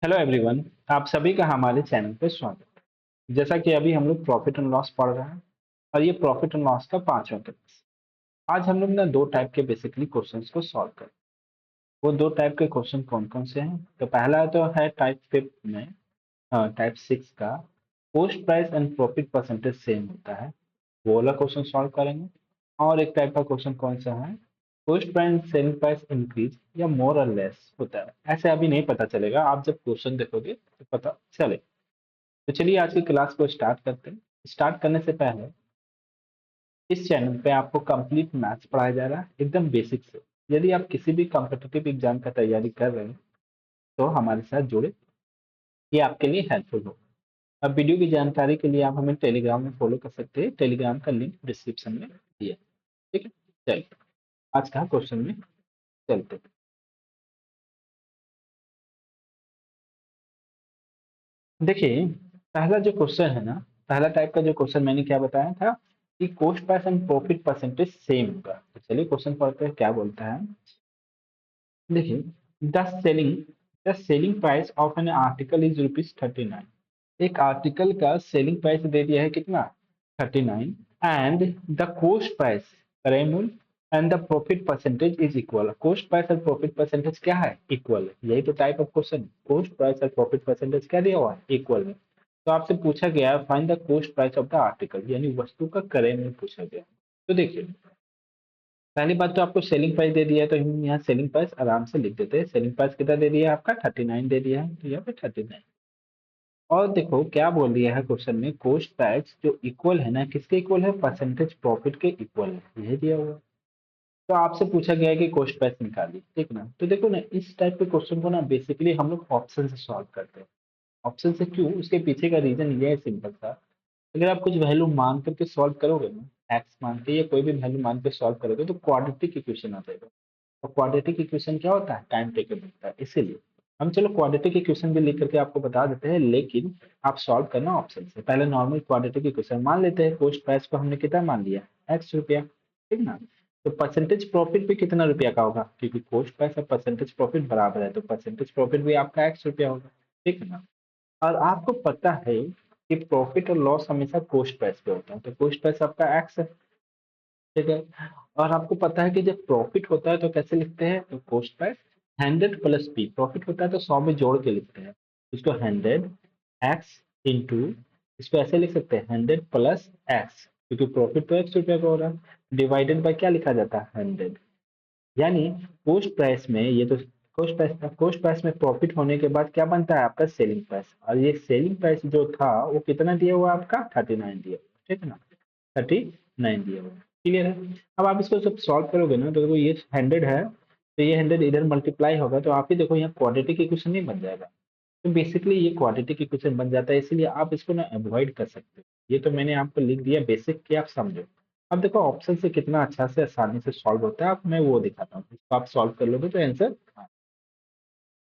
Hello everyone. आप सभी का हमारे चैनल पे स्वागत है। जैसा कि अभी हम लोग प्रॉफिट एंड लॉस पढ़ रहे हैं और ये प्रॉफिट एंड लॉस का पांचवा क्लास। आज हम लोग ना दो टाइप के बेसिकली क्वेश्चंस को सॉल्व करें। वो दो टाइप के क्वेश्चन कौन कौन से हैं? तो पहला तो है टाइप फिफ्थ में, टाइप सिक्स का, post price and profit percentage same होता है, वो वाला क्वेश्चन सॉल्व करेंगे। और एक टाइप का क्वेश्चन कौन सा है, post price selling price increase या मोर और लेस होता है। ऐसे अभी नहीं पता चलेगा, आप जब क्वेश्चन देखोगे तो पता चलेगा। तो चलिए आज की क्लास को स्टार्ट करते हैं। स्टार्ट करने से पहले इस चैनल पे आपको कंप्लीट मैथ्स पढ़ाया जा रहा है एकदम बेसिक से। यदि आप किसी भी कॉम्पिटिटिव एग्जाम का तैयारी कर रहे हैं तो हमारे साथ जुड़े, ये आपके लिए हेल्पफुल होगा। अब वीडियो की जानकारी के लिए आप हमें टेलीग्राम में फॉलो कर सकते हैं, टेलीग्राम का लिंक डिस्क्रिप्शन में दिया है। ठीक है, चलिए आज का क्वेश्चन में चलते हैं। देखिए, पहला जो क्वेश्चन है ना, पहला टाइप का जो क्वेश्चन मैंने क्या बताया था कि cost price and profit percentage same होगा। तो चलिए क्वेश्चन पढ़ते हैं क्या बोलता है। देखिए, the selling price of an article is ₹39। एक आर्टिकल का सेलिंग प्राइस दे दिया है कितना, 39। एंड द कॉस्ट प्राइस, क्रय मूल्य, and the profit percentage is equal. Cost price और प्रॉफिट परसेंटेज क्या है, इक्वल है। यही तो type of question, cost price और प्रॉफिट परसेंटेज क्या दिया हुआ है, इक्वल है। तो आपसे पूछा गया find the cost price of the article, यानी वस्तु का क्रय मूल्य पूछा गया। तो देखिए, पहली बात तो आपको सेलिंग प्राइस दे दिया है, तो हम यहाँ सेलिंग प्राइस आराम से लिख देते हैं। सेलिंग प्राइस कितना दे दिया है आपका, 39 दे दिया है, तो यहाँ पे 39। और देखो क्या बोल दिया है क्वेश्चन में, कॉस्ट प्राइस जो इक्वल है ना, किसके इक्वल है, परसेंटेज प्रॉफिट के इक्वल है, यही दिया हुआ है। तो आपसे पूछा गया है कि कॉस्ट प्राइस निकालिए, ठीक ना। तो देखो ना, इस टाइप के क्वेश्चन को ना बेसिकली हम लोग ऑप्शन से सॉल्व करते हैं। ऑप्शन से क्यों, उसके पीछे का रीजन ये है सिंपल सा। अगर आप कुछ वैल्यू मान करके सॉल्व करोगे ना, एक्स मान के या कोई भी वैल्यू मान के सॉल्व करोगे तो क्वाड्रेटिक इक्वेशन आ जाएगा। और क्वाड्रेटिक इक्वेशन क्या होता है, टाइम टेकन होता है। इसीलिए हम चलो क्वाड्रेटिक इक्वेशन भी लिख करके आपको बता देते हैं, लेकिन आप सॉल्व करना ऑप्शन से। पहले नॉर्मल क्वाड्रेटिक इक्वेशन मान लेते हैं। कॉस्ट प्राइस को हमने कितना मान लिया, एक्स रुपया, ठीक ना। तो परसेंटेज प्रॉफिट भी कितना रुपया का होगा, क्योंकि कॉस्ट प्राइस और परसेंटेज प्रॉफिट बराबर है, तो परसेंटेज प्रॉफिट भी आपका एक्स रुपया होगा, ठीक है ना। और आपको पता है कि प्रॉफिट और लॉस हमेशा कॉस्ट प्राइस पे होता है, तो कॉस्ट प्राइस आपका एक्स है, ठीक है। और आपको पता है कि जब प्रॉफिट होता है तो कैसे लिखते हैं, तो cost price 100 plus P. Profit होता है तो 100 में जोड़ के लिखते हैं, इसको 100 एक्स इंटू, इसको ऐसे लिख सकते हैं 100 प्लस एक्स, क्योंकि प्रॉफिट तो एक्स रुपया का हो रहा है, डिवाइडेड बाय क्या लिखा जाता है, 100। यानी कॉस्ट प्राइस में ये तो कॉस्ट प्राइस में प्रॉफिट होने के बाद क्या बनता है आपका, सेलिंग प्राइस। और ये सेलिंग प्राइस जो था वो कितना दिया हुआ है आपका, 39 दिया हुआ, ठीक है ना। 39 दिया हुआ, क्लियर है। अब आप इसको सब सॉल्व करोगे ना, तो देखो ये 100 है, तो ये 100 इधर मल्टीप्लाई होगा, तो आप ही देखो यहाँ क्वाड्रेटिक इक्वेशन नहीं बन जाएगा। तो बेसिकली ये क्वाड्रेटिक इक्वेशन बन जाता है, इसलिए आप इसको ना अवॉइड कर सकते हो। ये तो मैंने आपको लिख दिया बेसिक कि आप समझो। अब देखो ऑप्शन से कितना अच्छा से आसानी से सॉल्व होता है, अब मैं वो दिखाता हूँ। इसको आप सॉल्व कर लोगे तो आंसर,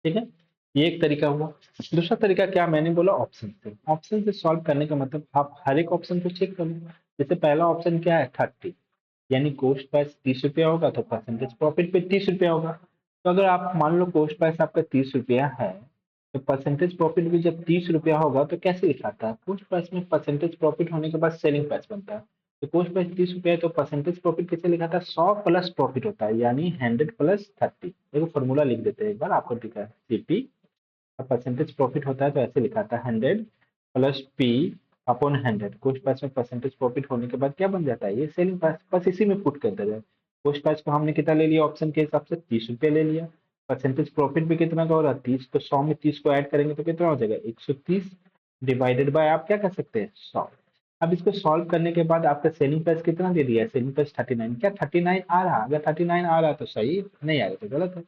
ठीक है। ये एक तरीका हुआ। दूसरा तरीका क्या, मैंने बोला ऑप्शन से। ऑप्शन से सॉल्व करने का मतलब आप हर एक ऑप्शन को चेक करो। जैसे पहला ऑप्शन क्या है, 30, यानी कॉस्ट प्राइस 30 रुपया होगा तो परसेंटेज प्रॉफिट पे 30 रुपया होगा। तो अगर आप मान लो कॉस्ट प्राइस आपका 30 रुपया है, तो परसेंटेज प्रॉफिट भी जब 30 रुपया होगा तो कैसे लिखाता है, कॉस्ट प्राइस में परसेंटेज प्रॉफिट होने के बाद सेलिंग प्राइस बनता है। तो कॉस्ट प्राइस 30 रुपया है तो परसेंटेज प्रॉफिट कैसे लिखाता है, 100 प्लस प्रॉफिट होता है, यानी 100 प्लस 30। देखो फॉर्मूला लिख देते हैं एक बार, आपको दिखा है सीपी। और परसेंटेज प्रॉफिट होता है तो ऐसे लिखाता है 100 plus P upon 100। Cost price में परसेंटेज प्रॉफिट होने के बाद क्या बन जाता है, ये सेलिंग प्राइस। बस इसी में पुट कर देते हैं। कॉस्ट प्राइस को हमने कितना ले लिया, ऑप्शन के हिसाब से 30 रुपये ले लिया। परसेंटेज प्रॉफिट भी कितना का हो रहा है, 30, तो 100 में 30 को ऐड करेंगे तो कितना हो जाएगा, 130, डिवाइडेड बाय आप क्या कर सकते हैं, 100। अब इसको सॉल्व करने के बाद आपका सेलिंग प्राइस कितना दे दिया है, सेलिंग प्राइस 39। क्या 39 आ रहा, अगर 39 आ रहा तो सही, नहीं आ रहा तो गलत है।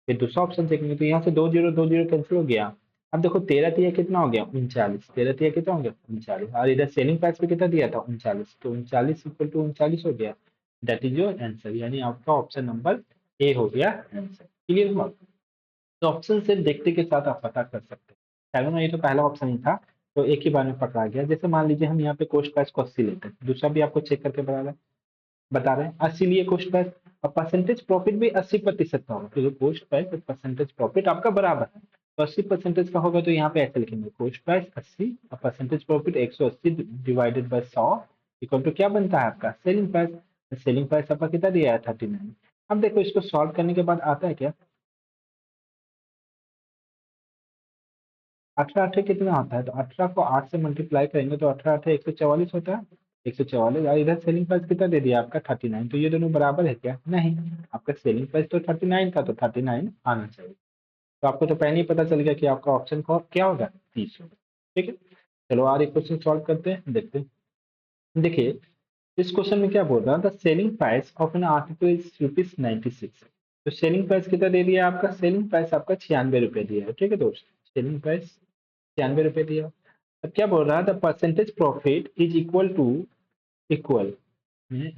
फिर दूसरा ऑप्शन देखेंगे तो यहाँ से दो जीरो कैंसिल हो गया। अब देखो 13 तिया कितना हो गया, 39। 13 तिया कितना हो गया, 39। और इधर सेलिंग प्राइस पे कितना दिया था, 39, तो 39 इक्वल टू 39 हो गया। दैट इज योर आंसर, यानी आपका ऑप्शन नंबर ए हो गया आंसर। क्लियर हुआ। तो ऑप्शन से देखते के साथ आप पता कर सकते हैं। चलो ना, ये तो पहला ऑप्शन ही था, तो एक ही बार में पकड़ा गया। जैसे मान लीजिए हम यहाँ पे कॉस्ट प्राइस को 80 लेते हैं, दूसरा भी आपको चेक करके बता रहे हैं 80 लिए कॉस्ट प्राइस, और परसेंटेज प्रॉफिट भी 80% का होगा, क्योंकि कॉस्ट प्राइस और परसेंटेज प्रॉफिट आपका बराबर है। तो 80% का होगा तो यहाँ पे ऐसे लिखेंगे कॉस्ट प्राइस 80 और percentage profit 180 divided by 100 equal to क्या बनता है आपका सेलिंग प्राइस। सेलिंग प्राइस आपका कितना दिया है 39। अब देखो इसको सॉल्व करने के बाद आता है क्या 18 कितना होता है तो 18 को 8 से मल्टीप्लाई करेंगे तो 18 144 होता है 144 और इधर सेलिंग प्राइस कितना दे दिया आपका 39 तो ये दोनों बराबर है क्या नहीं आपका सेलिंग प्राइस तो 39 का तो 39 आना चाहिए। तो आपको तो पहले ही पता चल गया कि आपका ऑप्शन को क्या होगा 30 होगा। ठीक है चलो और एक क्वेश्चन सॉल्व करते हैं देखते हैं। देखिए इस क्वेश्चन में क्या बोल रहा है the selling price of an article is ₹96। तो सेलिंग प्राइस कितना दे दिया आपका सेलिंग प्राइस आपका 96 रुपए दिया है ठीक है दोस्त सेलिंग प्राइस 96 रुपए दिया। अब क्या बोल रहा है the percentage profit is equal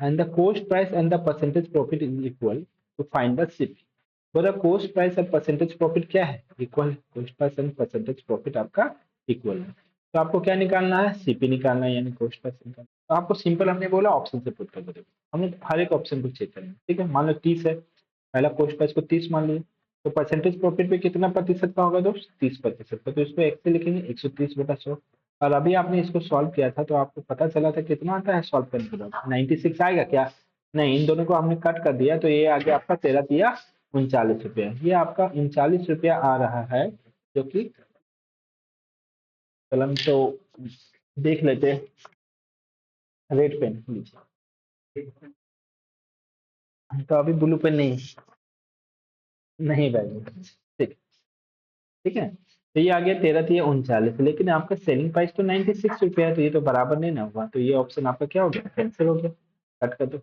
and the cost price and the percentage profit is equal to find the CP। बोला cost price और percentage profit क्या है equal cost price and percentage profit आपका इक्वल है तो आपको क्या निकालना है सीपी निकालना है यानी cost price निकालना है। तो आपको सिंपल हमने बोला ऑप्शन से पुट कर दो हमने हर एक ऑप्शन को चेक करेंगे ठीक है मान लो 30 है पहला cost price को 30 मान लिया तो परसेंटेज प्रॉफिट पे कितना प्रतिशत का होगा दोस्त 30% का तो इसको एक से लिखेंगे 130/100 और अभी आपने इसको सॉल्व किया था तो आपको पता चला था कितना आता है सॉल्व करने के बाद 96 आएगा क्या नहीं इन दोनों को हमने कट कर दिया तो ये आ गया आपका 13 या 39 रुपया ये आपका 39 रुपया आ रहा है जो कि कलम तो देख लेते रेड पेन लीजिए तो अभी ब्लू पेन नहीं बैग ठीक ठीक है तो ये आ गया 13 3 39 लेकिन आपका सेलिंग प्राइस तो 96 रुपया है तो ये तो बराबर नहीं ना हुआ तो ये ऑप्शन आपका क्या हो गया कैंसिल हो गया कट कर दो।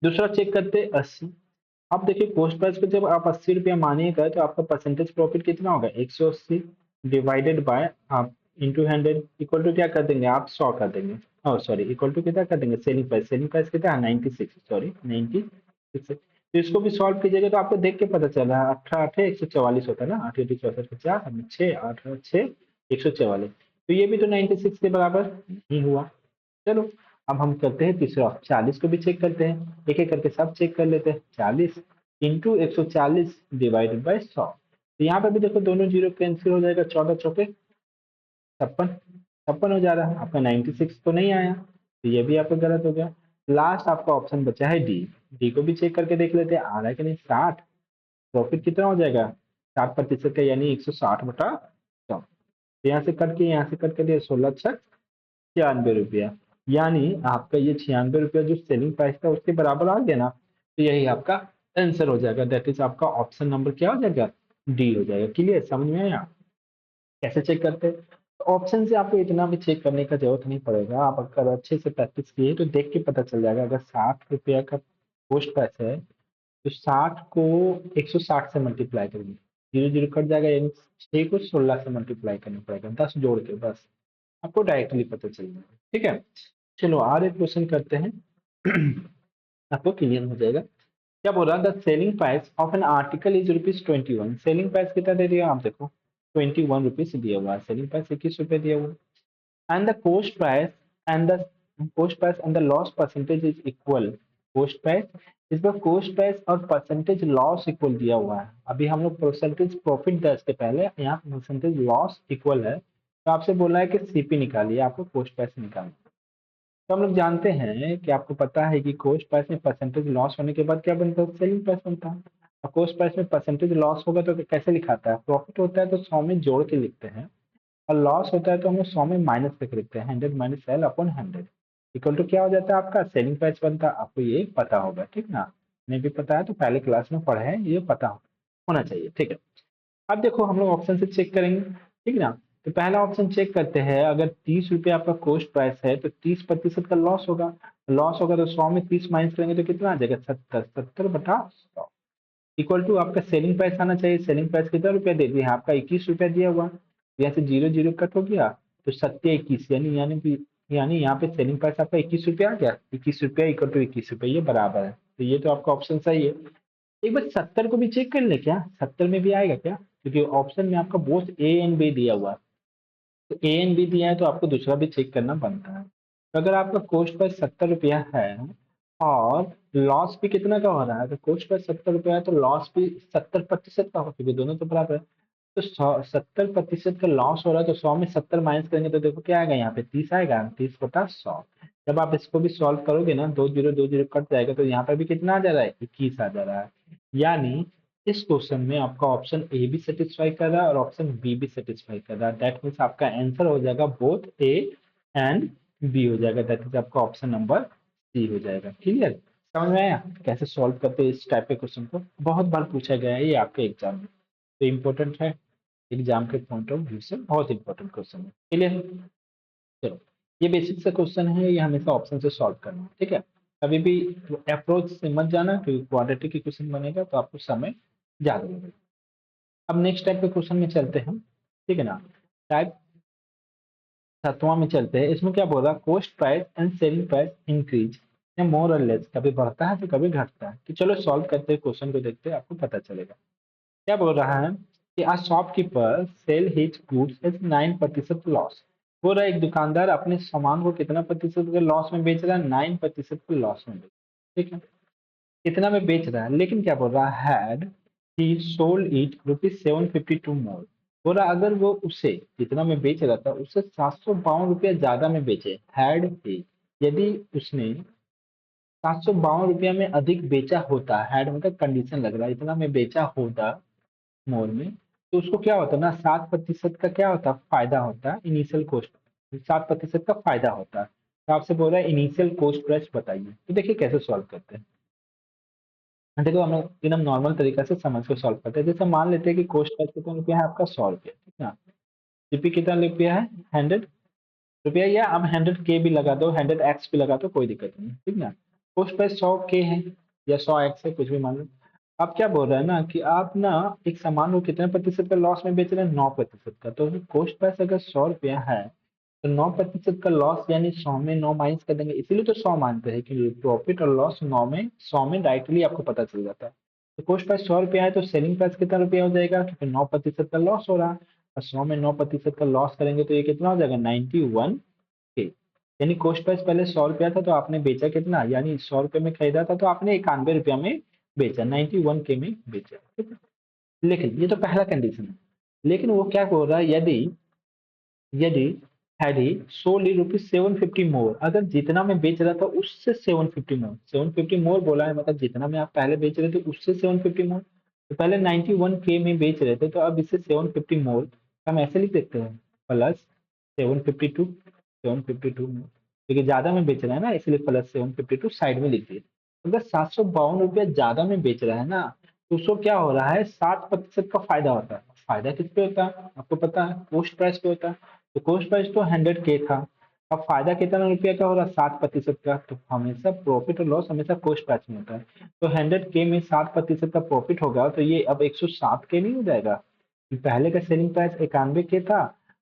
दूसरा चेक करते 80। अब देखिए पोस्ट प्राइस पे जब आप 80 रुपया मानिएगा तो आपका परसेंटेज प्रॉफिट कितना होगा 180 डिवाइडेड बाय आप इंटू 100 इक्वल टू क्या कर देंगे आप 100 कर देंगे और सॉरी इक्वल टू कितना कर देंगे सेलिंग प्राइस कितना है 96 सॉरी 96 तो इसको भी सॉल्व कीजिएगा तो आपको देख के पता चल रहा है 18 144 होता है ना 8 64 50 छः 8 6 144 तो ये भी तो 96 के बराबर नहीं हुआ। चलो अब हम करते हैं तीसरा 40 को भी चेक करते हैं एक एक करके सब चेक कर लेते हैं 40 इंटू 140 डिवाइडेड बाय 100 तो यहाँ पे भी देखो दोनों जीरो कैंसिल हो जाएगा 14 चौके 56 56 हो जा रहा है आपका 96 तो नहीं आया तो ये भी आपका गलत हो गया। लास्ट आपका ऑप्शन बचा है डी डी को भी चेक करके देख लेते हैं आ रहा है कि नहीं 60 प्रॉफिट कितना हो जाएगा 60% का यानी 160/100 तो यहाँ से कट के यहाँ से कट कर दिया 16 96 रुपया यानी आपका ये 96 रुपया जो सेलिंग प्राइस था उसके बराबर आ गया ना तो यही आपका आंसर हो जाएगा दैट इज आपका ऑप्शन नंबर क्या हो जाएगा डी हो जाएगा। क्लियर समझ में आया कैसे चेक करते हैं तो ऑप्शन से आपको इतना भी चेक करने का जरूरत नहीं पड़ेगा आप अगर अच्छे से प्रैक्टिस किए तो देख के पता चल जाएगा अगर 60 रुपया का पोस्ट प्राइस है तो 60 को 160 से मल्टीप्लाई करेंगे जीरो जीरो कट जाएगा यानी 6 को 16 से मल्टीप्लाई करना पड़ेगा 10 जोड़ के बस आपको डायरेक्टली पता चल जाएगा ठीक है। चलो और एक क्वेश्चन करते हैं आपको क्लियर हो जाएगा क्या बोल रहा है the selling price of an article is ₹21 selling price कितना दे दिया आप देखो 21 रुपीज दिया हुआ है सेलिंग प्राइस 21 रुपये दिया हुआ है and the coast price and the loss percentage is equal coast price इस पर कोस्ट प्राइस और परसेंटेज लॉस इक्वल दिया हुआ है अभी हम लोग परसेंटेज प्रॉफिट दस के पहले यहाँ परसेंटेज लॉस इक्वल है तो आपसे बोला है कि सीपी निकालिए आपको कोस्ट प्राइस निकालना तो हम लोग जानते हैं कि आपको पता है कि कोस्ट प्राइस में परसेंटेज लॉस होने के बाद क्या बनता है सेलिंग प्राइस बनता है और कोस्ट प्राइस में परसेंटेज लॉस होगा तो कैसे लिखाता है प्रॉफिट होता है तो 100 में जोड़ के लिखते हैं और लॉस होता है तो हम लोग 100 में माइनस करके लिखते हैं 100 minus sale upon 100 equal to क्या हो जाता है आपका सेलिंग प्राइस बनता है आपको ये पता होगा ठीक ना नहीं भी पता है तो पहले क्लास में पढ़े हैं ये पता होना चाहिए ठीक है। अब देखो हम लोग ऑप्शन से चेक करेंगे ठीक ना तो पहला ऑप्शन चेक करते हैं अगर 30 रुपये आपका कोस्ट प्राइस है तो 30% का लॉस होगा तो 100 में 30 माइनस करेंगे तो कितना आ जाएगा 70 इक्वल टू आपका सेलिंग प्राइस आना चाहिए सेलिंग प्राइस कितना रुपया दे दिया आपका 21 रुपया दिया हुआ यहाँ से जीरो जीरो कट हो गया तो 70 21 यानी यहाँ पे सेलिंग प्राइस आपका 21 रुपया आ गया 21 रुपया इक्वल टू 21 रुपया ये बराबर है तो ये तो आपका ऑप्शन सही है। एक बार 70 को भी चेक कर ले क्या 70 में भी आएगा क्या क्योंकि ऑप्शन में आपका बोथ ए एंड बी दिया हुआ है तो ए एंड बी दिया है तो आपको दूसरा भी चेक करना बनता है तो अगर आपका कोस्ट प्राइस 70 रुपया है और लॉस भी कितना का हो रहा है तो कोस्ट प्राइस 70 रुपया है तो लॉस भी 70% का हो क्योंकि दोनों तो बराबर है तो 70% का लॉस हो रहा है, तो 100 में 70 माइनस करेंगे तो देखो क्या आएगा, यहाँ पे 30 आएगा, 30/100। जब आप इसको भी सॉल्व करोगे ना, 2 0 कट जाएगा, तो यहाँ पर भी कितना आ जा रहा है, 21 आ जा रहा है। यानी इस क्वेश्चन में आपका ऑप्शन ए भी सेटिस्फाई कर रहा है और ऑप्शन बी भी सेटिस्फाई कर रहा है। दैट मीन्स आपका आंसर हो जाएगा बोथ ए एंड बी हो जाएगा। दैट मीन्स आपका ऑप्शन नंबर सी हो जाएगा। क्लियर? समझ में आया कैसे सॉल्व करते हैं इस टाइप के क्वेश्चन को? बहुत बार पूछा गया है ये आपके एग्जाम में, तो इम्पोर्टेंट है, एग्जाम के पॉइंट ऑफ व्यू से बहुत इंपॉर्टेंट क्वेश्चन है। क्लियर? चलो, ये बेसिक सा क्वेश्चन है, ये हमेशा ऑप्शन से सॉल्व करना है। ठीक है, कभी भी अप्रोच से मत जाना, क्योंकि क्वाड्रेटिक की क्वेश्चन बनेगा तो आपको समय ज्यादा लगेगा। अब नेक्स्ट टाइप के क्वेश्चन में चलते हैं। ठीक है ना, टाइप 7वां में चलते हैं। इसमें क्या बोल रहा है, cost price and selling price increase या मोर और लेस, कभी बढ़ता है तो कभी घटता है। तो चलो सॉल्व करते हैं, क्वेश्चन को देखते हैं, आपको पता चलेगा। क्या बोल रहा है कि a shopkeeper sell his goods at 9% loss. बोल रहा है एक दुकानदार अपने सामान को कितना प्रतिशत के लॉस में बेच रहा है, 9% के लॉस में बेच रहा है। ठीक है, कितना में बेच रहा है, लेकिन क्या बोल रहा है, हैड ही सोल्ड इट ₹752 मोर। बोल रहा अगर वो उसे जितना में बेच रहा था उससे 752 रुपया ज्यादा में बेचे, हैड ही, यदि उसने 752 रुपया में अधिक बेचा होता, हैड मतलब कंडीशन लग रहा है, इतना में बेचा होता मोल में, तो उसको क्या होता है ना, 7% का क्या होता है, फायदा होता है, इनिशियल कॉस्ट 7% का फायदा होता है। तो आपसे बोल रहा है इनिशियल कॉस्ट प्राइस बताइए। तो देखिए कैसे सॉल्व करते हैं। देखो हम एकदम नॉर्मल तरीका से समझ के सॉल्व करते हैं। जैसे मान लेते हैं कि कॉस्ट प्राइस कितना रुपया है आपका, 100 रुपया। ठीक है, जीपी कितना रुपया है, 100 रुपया, या अब 100 के भी लगा दो, 100 एक्स भी लगा दो, कोई दिक्कत नहीं। ठीक ना, कॉस्ट प्राइस 100 के है या 100 एक्स है, कुछ भी मान लो। आप क्या बोल रहे हैं ना कि आप ना एक सामान को कितने प्रतिशत का लॉस में बेच रहे हैं, 9% का। तो कॉस्ट प्राइस अगर 100 रुपया है तो 9% का लॉस, यानी 100 में 9 माइनस कर देंगे, इसीलिए तो 100 मानते हैं कि प्रॉफिट और लॉस 100 में डायरेक्टली आपको पता चल जाता है। तो कॉस्ट प्राइस 100 रुपया है तो सेलिंग प्राइस कितना रुपया हो जाएगा, क्योंकि 9% का लॉस हो रहा है, और 100 में 9% का लॉस करेंगे तो ये कितना हो जाएगा, 91 के। यानी कॉस्ट प्राइस पहले 100 रुपया था तो आपने बेचा कितना, यानी 100 रुपये में खरीदा था तो आपने 91 रुपया में बेचा, 91 के में बेचा। ठीक है? लेकिन ये तो पहला कंडीशन है। लेकिन वो क्या बोल रहा है, यदि यदि हैड ही सोल्ड ₹750 मोर, अगर जितना मैं बेच रहा था उससे 750 मोर बोला है, मतलब जितना में आप पहले बेच रहे थे उससे 750 मोर। तो पहले 91 के में बेच रहे थे, तो अब इससे 750 मोर हम ऐसे लिख सकते हैं, प्लस 752 मोर, क्योंकि ज्यादा में बेच रहा है ना, इसलिए प्लस 752 साइड में लिख दिए। अगर 752 रुपया ज्यादा में बेच रहा है ना, तो उसको क्या हो रहा है, 7% का फायदा होता है। फायदा किस पे होता है आपको पता है, कॉस्ट प्राइस पे होता है। तो कॉस्ट प्राइस तो 100 के था, अब फायदा कितना रुपया का हो रहा है, 7% का। तो हमेशा प्रॉफिट और लॉस हमेशा कॉस्ट प्राइस में होता है। तो 100 के में 7% का प्रॉफिट होगा, तो ये अब 107 के नहीं हो जाएगा। पहले का सेलिंग प्राइस 91 के था,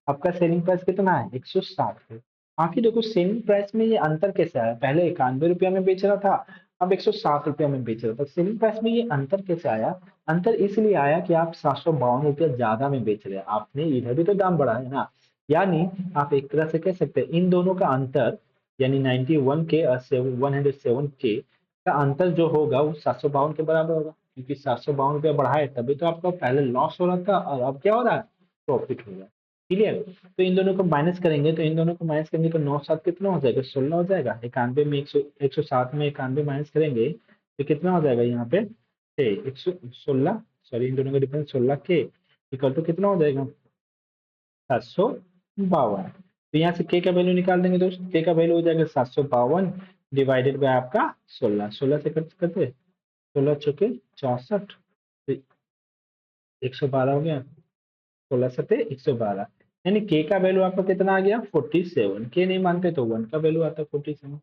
आपका सेलिंग प्राइस कितना है, 107 के। आखिर देखो सेलिंग प्राइस में ये अंतर कैसे आया, पहले 91 रुपया में बेच रहा था, अब 107 रुपया में बेच रहा था, सेलिंग प्राइस में ये अंतर कैसे आया? अंतर इसलिए आया कि आप 752 रुपया ज्यादा में बेच रहे हैं, आपने इधर भी तो दाम बढ़ा है ना। यानी आप एक तरह से कह सकते हैं इन दोनों का अंतर, यानी 91 के और 107 के का अंतर जो होगा वो 752 के बराबर होगा, क्योंकि 752 रुपया बढ़ाए तभी तो आपका पहले लॉस हो रहा था और अब क्या हो रहा है, प्रॉफिट हो रहा है। क्लियर? तो इन दोनों को माइनस करेंगे, तो इन दोनों को माइनस करेंगे तो 9 7 कितना हो जाएगा, 16 हो जाएगा। 91 में 107 में 91 माइनस करेंगे तो कितना हो जाएगा यहाँ पे, 116, सॉरी इन दोनों का डिफरेंस 16 के इक्वल टू कितना हो जाएगा, 752। तो यहाँ से के का वैल्यू निकाल देंगे दोस्त, के का वैल्यू हो जाएगा 752 डिवाइडेड बाय आपका 16, 16 से कट करते, 16 चौके 64, तो 112 हो गया, 16 7 112। यानी के का वैल्यू आपका कितना आ गया, 47। के नहीं मानते तो 1 का वैल्यू आता है 47।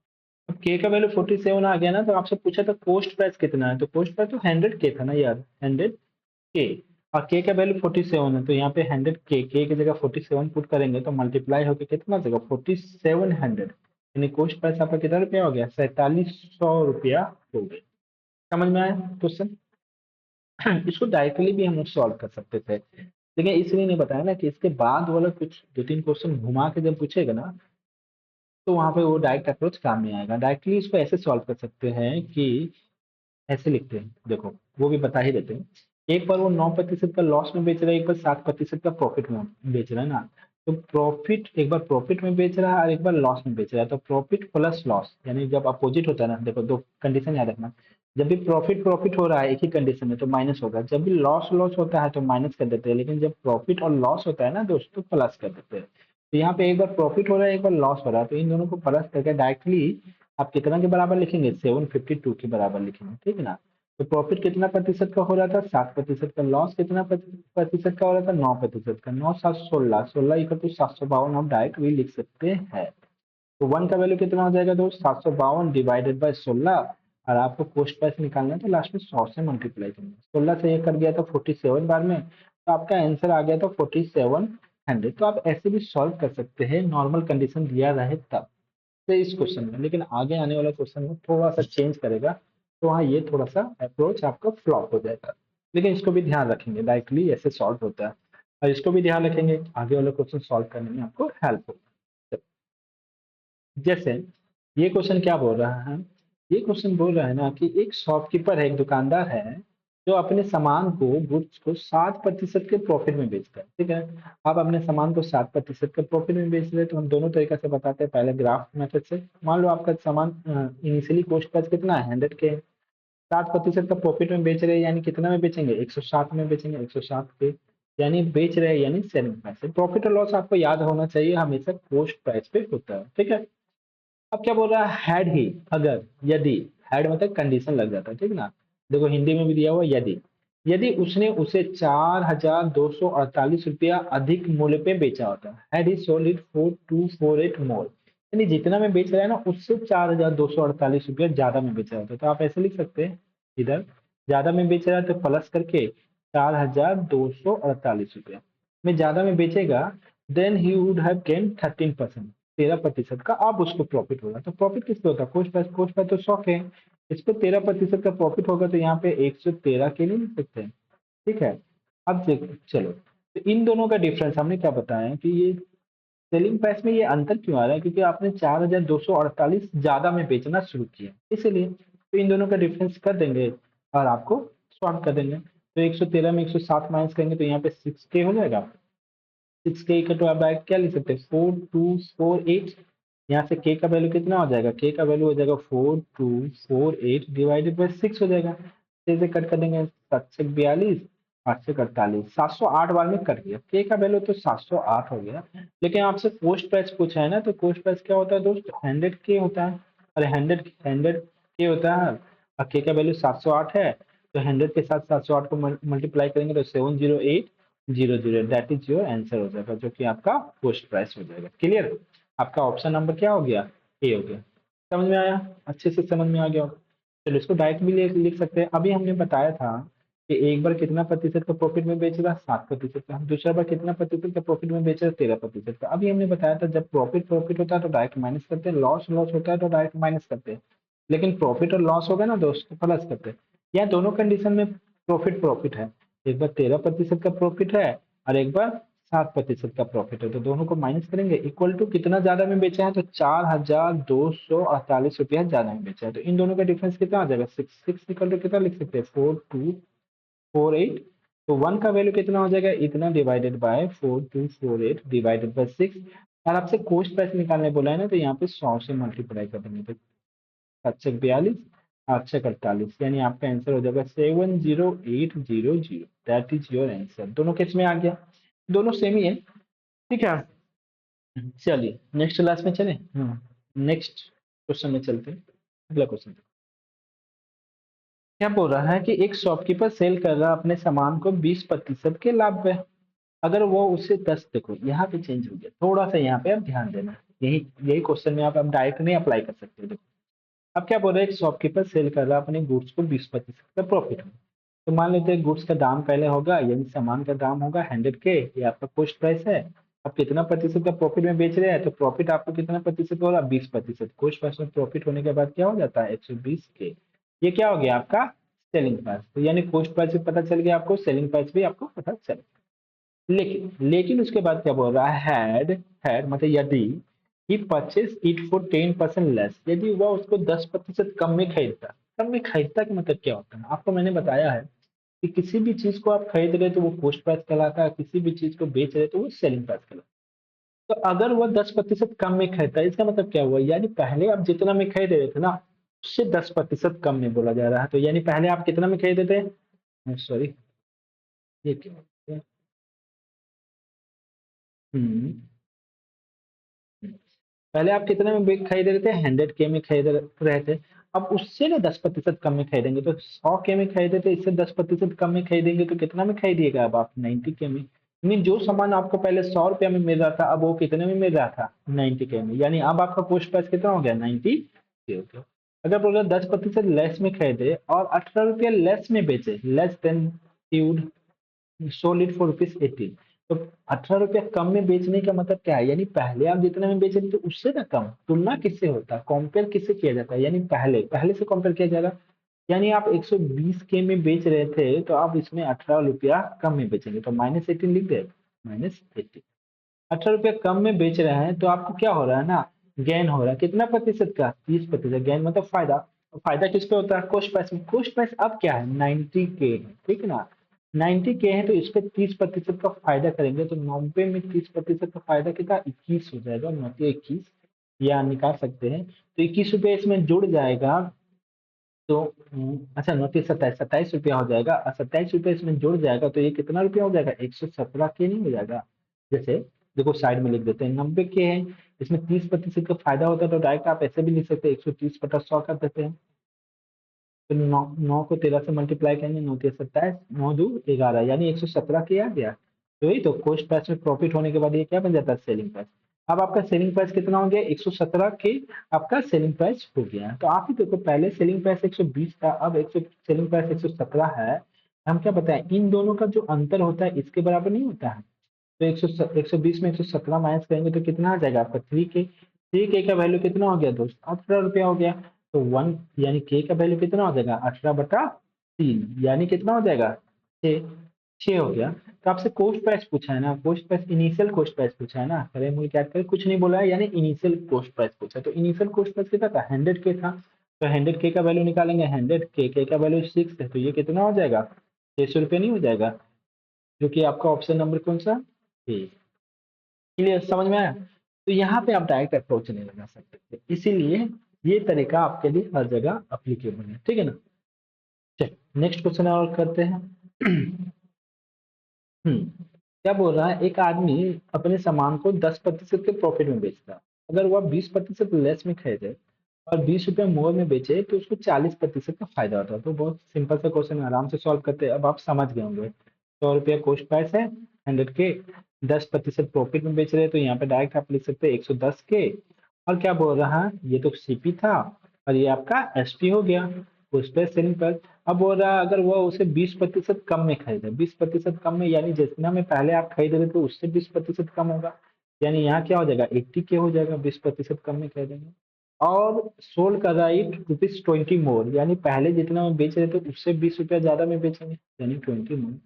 अब के का वैल्यू 47 आ गया ना, तो आपसे पूछा था कॉस्ट प्राइस कितना है, तो कॉस्ट प्राइस तो 100 के था ना यार, 100 के, और के का वैल्यू 47 है, तो यहाँ पे 100 के, के की जगह 47 पुट करेंगे तो मल्टीप्लाई होकर कितना आ जाएगा, 4700। यानी कॉस्ट प्राइस आपका कितना रुपया हो गया, 4700 रुपया हो गया। समझ में आया क्वेश्चन? इसको डायरेक्टली भी हम लोग सॉल्व कर सकते थे, लेकिन इसलिए नहीं बताया ना कि इसके बाद वाला कुछ 2 3 क्वेश्चन घुमा के जब पूछेगा ना, तो वहां पे वो डायरेक्ट अप्रोच काम में आएगा। डायरेक्टली इसको ऐसे सॉल्व कर सकते हैं कि ऐसे लिखते हैं, देखो वो भी बता ही देते हैं एक बार वो 9% का लॉस में बेच रहा है, एक बार 7% का प्रॉफिट में बेच रहा है ना। तो प्रॉफिट एक बार प्रॉफिट में बेच रहा है और एक बार लॉस में बेच रहा है, तो प्रॉफिट प्लस लॉस, यानी जब अपोजिट होता है ना, देखो दो कंडीशन याद रखना। जब भी प्रॉफिट प्रॉफिट हो रहा है एक ही कंडीशन में तो माइनस होगा, जब भी लॉस लॉस होता है तो माइनस कर देते हैं, लेकिन जब प्रॉफिट और लॉस होता है ना दोस्तों, प्लस कर देते हैं। तो यहाँ पे एक बार प्रॉफिट हो रहा है, एक बार लॉस हो रहा है, तो इन दोनों को प्लस करके डायरेक्टली आप कितना के बराबर लिखेंगे, 752 के बराबर लिखेंगे, ठीक है ना। तो प्रॉफिट कितना प्रतिशत का हो रहा था, 7% का। लॉस कितना प्रतिशत का हो रहा था, 9% का। 9 7 16, 16 = 752, हम डायरेक्ट भी लिख सकते हैं। तो वन का वैल्यू कितना हो जाएगा दोस्त, 752 डिवाइडेड बाय 16। और आपको पोस्ट प्राइस निकालना है तो लास्ट में 100 से मल्टीप्लाई करना है। 16 से ये कर गया था 47 बार में, तो आपका आंसर आ गया था 4700। तो आप ऐसे भी सॉल्व कर सकते हैं, नॉर्मल कंडीशन दिया रहे तब से इस क्वेश्चन में। लेकिन आगे आने वाला क्वेश्चन में थोड़ा सा चेंज करेगा, तो हाँ ये थोड़ा सा अप्रोच आपका फ्लॉप हो जाएगा। लेकिन इसको भी ध्यान रखेंगे, डायरेक्टली ऐसे सॉल्व होता है, और इसको भी ध्यान रखेंगे, आगे वाला क्वेश्चन सॉल्व करने में आपको हेल्प होगा। जैसे ये क्वेश्चन क्या बोल रहा है, ये क्वेश्चन बोल रहा है ना कि एक शॉपकीपर है, एक दुकानदार है, जो अपने सामान को, गुड्स को 7% के प्रॉफिट में बेचता है, ठीक है। आप अपने सामान को 7% के प्रॉफिट में बेच रहे हैं, तो हम दोनों तरीका से बताते हैं। पहले ग्राफ मेथड से, मान लो आपका सामान इनिशियली कॉस्ट प्राइस कितना है, 100 के, 7% का प्रॉफिट में बेच रहे हैं, यानी कितना में बेचेंगे, 160 में बेचेंगे, 160 के, यानी बेच रहे हैं, यानी सेलिंग प्राइस। प्रॉफिट और लॉस आपको याद होना चाहिए, हमेशा कॉस्ट प्राइस पे होता है, ठीक है। अब क्या बोल रहा है, हैड ही, अगर, यदि, हैड मतलब कंडीशन लग जाता है, ठीक ना। देखो हिंदी में भी दिया हुआ यदि, यदि उसने उसे 4248 रुपया अधिक मूल्य पे बेचा होता, had he sold it for 248 मोर, यानी जितना में बेच रहा है ना उससे 4248 रुपया ज्यादा में बेचा होता। तो आप ऐसे लिख सकते हैं, इधर ज्यादा में बेच रहा है तो प्लस करके 4248 रुपया में ज्यादा में बेचेगा, then he would have gain 13%, 13% का अब उसको प्रॉफिट होगा। तो प्रॉफिट किस पे होता है, कोस्ट प्राइस तो 100 है, इस पे 13% का प्रॉफिट होगा, तो यहाँ पे 113 के लिए लिख सकते हैं, ठीक है। अब देखो चलो, तो इन दोनों का डिफरेंस हमने क्या बताया कि ये सेलिंग प्राइस में ये अंतर क्यों आ रहा है, क्योंकि आपने 4248 ज्यादा में बेचना शुरू किया, इसलिए। तो इन दोनों का डिफरेंस कर देंगे और आपको सॉल्व कर देंगे। तो 113 में 107 माइनस करेंगे तो यहाँ पे 6K हो जाएगा। 6K का तो आप डायरेक्ट क्या लिख सकते हैं, 4248। यहाँ से K का वैल्यू कितना हो जाएगा, K का वैल्यू हो जाएगा 4248 डिवाइडेड बाई 6 हो जाएगा। से कट कर देंगे, 742, 848, 708 बार में कट गया। K का वैल्यू तो 708 हो गया। लेकिन आपसे कोस्ट प्राइस पूछा है ना, तो कोस्ट प्राइस क्या होता है दोस्त, 100K होता है। अरे 100K होता है, और K का वैल्यू 708 है, तो 100 के साथ 708 को मल्टीप्लाई करेंगे तो 70800, दैट इज योर आंसर हो जाएगा, जो कि आपका पोस्ट प्राइस हो जाएगा। क्लियर, आपका ऑप्शन नंबर क्या हो गया, ए हो गया। समझ में आया, अच्छे से समझ में आ गया होगा। चलो इसको डायरेक्ट भी लिख सकते हैं। अभी हमने बताया था कि एक बार कितना प्रतिशत का प्रॉफिट में बेच रहा, 7% का। दूसरा बार कितना प्रतिशत का प्रॉफिट में बेच रहा, 13% का। अभी हमने बताया था जब प्रॉफिट प्रॉफिट होता है तो डायरेक्ट माइनस करते हैं, लॉस लॉस होता है तो डायरेक्ट माइनस करते हैं। लेकिन प्रॉफिट और लॉस होगा ना दोस्त, प्लस करते हैं। यहाँ दोनों कंडीशन में प्रॉफिट प्रॉफिट है, एक बार 13% का प्रॉफिट है और एक बार 7% का प्रॉफिट है, तो दोनों को माइनस करेंगे, इक्वल टू कितना ज्यादा में बेचा है, तो 4248 रुपया ज्यादा में बेचा है। तो इन दोनों का डिफरेंस कितना आ जाएगा, 6 इक्वल टू कितना लिख सकते हैं, 4248। तो वन का वैल्यू कितना हो जाएगा, इतना डिवाइडेड बाय 4248 डिवाइडेड बाय 6। और आपसे कॉस्ट प्राइस निकालने बोला है ना, तो यहाँ पे 100 से मल्टीप्लाई कर देंगे, तो 742, 848, यानी आपका आंसर हो जाएगा 70800। That is your answer. दोनों केस में आ गया, दोनों सेम ही है, ठीक है। चलिए नेक्स्ट क्लास में चले, नेक्स्ट क्वेश्चन में चलते हैं। अगला क्वेश्चन क्या बोल रहा है कि एक शॉपकीपर सेल कर रहा है अपने सामान को 20% के लाभ पे, अगर वो उसे 10, देखो यहाँ पे चेंज हो गया थोड़ा सा, यहाँ पे आप ध्यान देना। यही यही क्वेश्चन में आप डायरेक्ट नहीं अप्लाई कर सकते। देखो अब क्या बोल रहा है, एक शॉपकीपर सेल कर रहा है अपने गुड्स को 20% का प्रॉफिट में। तो मान लेते हैं गुड्स का दाम पहले होगा, यानी सामान का दाम होगा 100K, ये आपका कॉस्ट प्राइस है। अब कितना प्रतिशत का प्रॉफिट में बेच रहे हैं, तो प्रॉफिट आपको कितना प्रतिशत हो रहा है, 20%। कॉस्ट प्राइस में प्रॉफिट होने के बाद क्या हो जाता है, 120K। ये क्या हो गया आपका सेलिंग प्राइस। तो यानी कॉस्ट प्राइस भी पता चल गया आपको, सेलिंग प्राइस भी आपको पता चल। लेकिन उसके बाद क्या बोल रहा है, हैड मतलब यदि ही परचेज इट फॉर 10% लेस, यदि वह उसको 10% कम में खरीदता। कम में खरीदता का मतलब क्या होता है, आपको मैंने बताया है कि किसी भी चीज को आप खरीद रहे तो वो कोस्ट प्राइस कहलाता है, किसी भी चीज को बेच रहे तो वो सेलिंग प्राइस कहलाता है। तो अगर वो 10% कम में खरीदता है, इसका मतलब क्या हुआ, यानी पहले आप जितना में खरीद रहे थे ना, उससे 10% कम में बोला जा रहा है। तो यानी पहले आप कितना में खरीदे थे, सॉरी, ये क्या है? हम्म पहले आप कितने में खरीद रहे थे, 100K में खरीद रहे थे। अब उससे ना 10% कम में खरीदेंगे, तो 100K में खरीदे थे, इससे 10% कम में खरीदेंगे तो कितना में खरीदिएगा अब आप, 90K में। यानी जो सामान आपको पहले 100 रुपया में मिल रहा था, अब वो कितने में मिल रहा था, 90K में। यानी अब आपका कोस्ट प्राइस कितना हो गया, 90K हो गया। अगर बोला 10% लेस में खरीदे और 18 रुपया लेस में बेचे, less than sold it for ₹18, तो 18 रुपया कम में बेचने का मतलब क्या है, यानी पहले आप जितने में बेच रहे थे उससे ना कम। तुलना किससे होता है, कंपेयर किससे किया जाता है, यानी पहले पहले से कंपेयर किया जाएगा। यानी आप 120K में बेच रहे थे तो आप इसमें 18 रुपया कम में बेचेंगे, तो -18 लिख दे, -18। 18 रुपया कम में बेच रहे हैं तो आपको क्या हो रहा है ना, गेन हो रहा है, कितना प्रतिशत का, 30%। गेन मतलब फायदा। फायदा किस पे होता है, कोस्ट प्राइस में। कोस्ट प्राइस अब क्या है, 90K है, ठीक है ना। 90K है तो इस पे 30% का फायदा करेंगे, तो 90 में 30% का फायदा कितना, 21 हो जाएगा, 921 या निकाल सकते हैं। तो 21 रुपये इसमें जुड़ जाएगा, तो अच्छा 29 27 27 रुपया हो जाएगा, और 27 रुपये इसमें जुड़ जाएगा तो ये कितना रुपया हो जाएगा, 117K नहीं हो जाएगा। जैसे देखो साइड में लिख देते हैं, 90K है, इसमें 30% का फायदा होता है, तो डायरेक्ट आप ऐसे भी लिख सकते हैं, 130/100 कर देते हैं। तो नौ नौ को 13 से मल्टीप्लाई करेंगे, 9 3 27, 9 2 11, यानी 117K आ गया। तो यही तो कोस्ट प्राइस में प्रॉफिट होने के बाद ये क्या बन जाता है, सेलिंग प्राइस। अब आपका सेलिंग प्राइस कितना हो गया, 117K आपका सेलिंग प्राइस हो गया। तो आप ही देखो, पहले सेलिंग प्राइस 120 था, अब 100 सेलिंग प्राइस 117 है। हम क्या बताएं, इन दोनों का जो अंतर होता है इसके बराबर नहीं होता है। तो 120 में 117 माइनस करेंगे तो कितना आ जाएगा आपका, 3K। 3K का वैल्यू कितना हो गया दोस्त, 18 रुपया हो गया। तो 1 यानी K का वैल्यू कितना हो जाएगा, 18/3, यानी कितना हो जाएगा, 6। 6 हो गया। तो आपसे कोस्ट प्राइस पूछा है ना, coast price initial coast price पूछा है ना, करे मूल्य क्या करे, कुछ नहीं बोला है, यानी इनिशियल कोस्ट प्राइस पूछा है। तो इनिशियल कोस्ट प्राइस कितना था, 100K था। तो 100K का वैल्यू निकालेंगे, 100K, K का वैल्यू 6 है, तो ये कितना हो जाएगा, 600 रुपये नहीं हो जाएगा, जो कि आपका ऑप्शन नंबर कौन सा, ए। क्लियर, समझ में आया। तो यहाँ पे आप डायरेक्ट अप्रोच नहीं लगा सकते, इसीलिए ये तरीका आपके लिए हर जगह अप्लीकेबल है, ठीक है ना। चलिए नेक्स्ट क्वेश्चन और करते हैं। क्या बोल रहा है, एक आदमी अपने सामान को 10% के प्रॉफिट में बेचता है। अगर वह 20% लेस में खरीदे और 20 रुपये मोर में बेचे तो उसको 40% का फायदा होता है। तो बहुत सिंपल सा क्वेश्चन है, आराम से सॉल्व करते हैं। अब आप समझ गए होंगे, 100 रुपया कोस्ट प्राइस है, 100K, 10% प्रॉफिट में बेच रहे हैं, तो यहाँ पे डायरेक्ट आप लिख सकते हैं 110K। और क्या बोल रहा है, ये तो CP था और ये आपका SP हो गया, कोस्ट प्राइस सेलिंग प्राइस। अब बोल रहा है अगर वो उसे 20% कम में खरीदे, 20% कम में, यानी जितना में पहले आप खरीद रहे थे उससे 20% कम होगा, यानी यहाँ क्या हो जाएगा, 80K हो जाएगा, 20% कम में खरीदेंगे। और सोल्ड का राइट ₹20 मोर, यानी पहले जितना में बेच रहे थे उससे 20 रुपया ज्यादा में बेचेंगे, यानी 20 more.